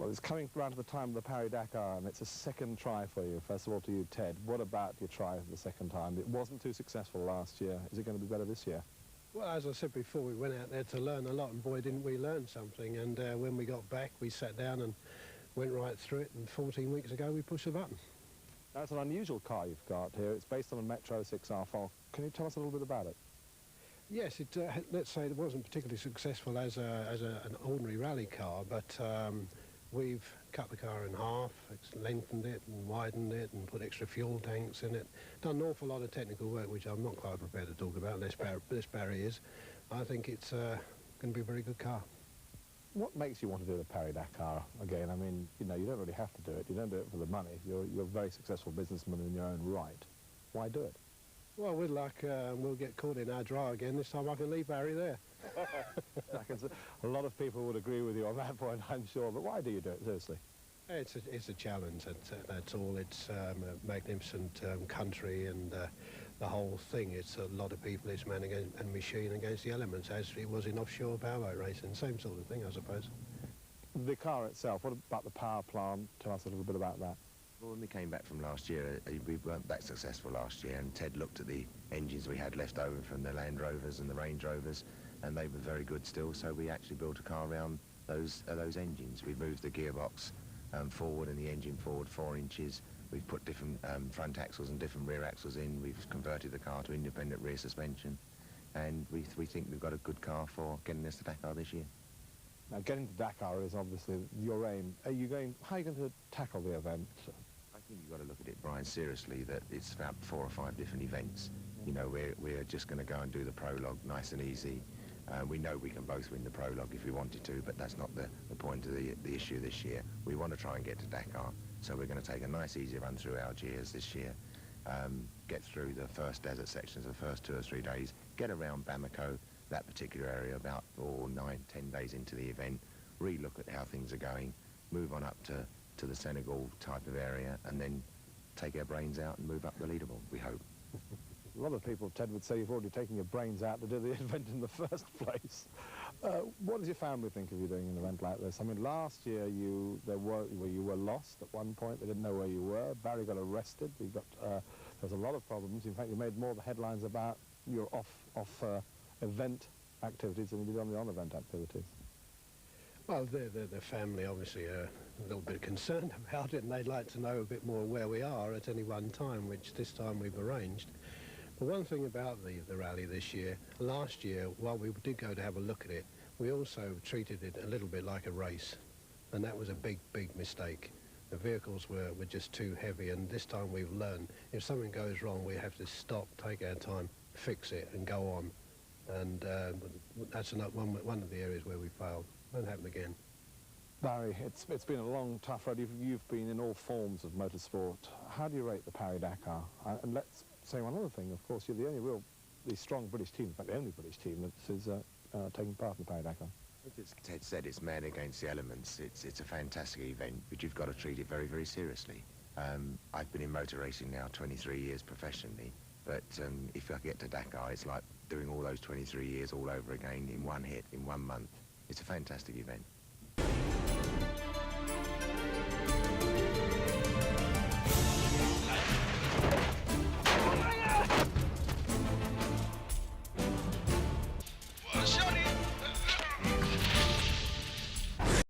Well, it's coming around to the time of the Paris-Dakar, and it's a second try for you. First of all, to you, Ted. What about your try the second time? It wasn't too successful last year. Is it going to be better this year? Well, as I said before, we went out there to learn a lot, and boy, didn't we learn something. And when we got back, we sat down and went right through it, and 14 weeks ago, we pushed the button. That's an unusual car you've got here. It's based on a Metro 6R4. Can you tell us a little bit about it? Yes, let's say it wasn't particularly successful as an ordinary rally car, but we've cut the car in half, lengthened it and widened it and put extra fuel tanks in it. Done an awful lot of technical work, which I'm not quite prepared to talk about, unless Barry is. I think it's going to be a very good car. What makes you want to do the Paris-Dakar again? I mean, you know, you don't really have to do it. You don't do it for the money. You're a very successful businessman in your own right. Why do it? Well, with luck, we'll get caught in our draw again. This time I can leave Barry there. A lot of people would agree with you on that point, I'm sure. But why do you do it, seriously? It's a challenge, that's all. It's a magnificent country, and the whole thing, it's a lot of people, it's man and machine against the elements, as it was in offshore powerboat racing. Same sort of thing, I suppose. The car itself, what about the power plant? Tell us a little bit about that. Well, when we came back from last year, we weren't that successful last year, and Ted looked at the engines we had left over from the Land Rovers and the Range Rovers, and they were very good still, so we actually built a car around those engines. We moved the gearbox forward and the engine forward 4 inches. We've put different front axles and different rear axles in. We've converted the car to independent rear suspension, and we think we've got a good car for getting us to Dakar this year. Now, getting to Dakar is obviously your aim. How are you going to tackle the event? I think you've got to look at it, Brian, seriously, that it's about 4 or 5 different events. You know, we're just going to go and do the prologue nice and easy. We know we can both win the prologue if we wanted to, but that's not the point of the issue this year. We want to try and get to Dakar, so we're going to take a nice easy run through Algiers this year, get through the first desert sections the first 2 or 3 days, get around Bamako, that particular area, about 9-10 days into the event, re-look at how things are going, move on up to the Senegal type of area, and then take our brains out and move up the leaderboard, we hope. A lot of people, Ted, would say you've already taken your brains out to do the event in the first place. What does your family think of you doing an event like this? I mean, last year you were lost at one point. They didn't know where you were. Barry got arrested. There was a lot of problems. In fact, you made more of the headlines about your off-event activities than you did on the on-event activities. Well, the family obviously are a little bit concerned about it, and they'd like to know a bit more where we are at any one time, which this time we've arranged. But one thing about the rally this year, last year, while we did go to have a look at it, we also treated it a little bit like a race, and that was a big mistake. The vehicles were just too heavy, and this time we've learned if something goes wrong, we have to stop, take our time, fix it, and go on. And that's one of the areas where we failed. Won't happen again. Barry, it's been a long, tough road. You've been in all forms of motorsport. How do you rate the Paris-Dakar? And let's say one other thing. Of course, you're the only the strong British team, in fact, the only British team that is taking part in the Paris-Dakar. As Ted said, it's man against the elements. It's a fantastic event, but you've got to treat it very, very seriously. I've been in motor racing now 23 years professionally, but if I get to Dakar, it's like doing all those 23 years all over again in one hit, in 1 month. It's a fantastic event.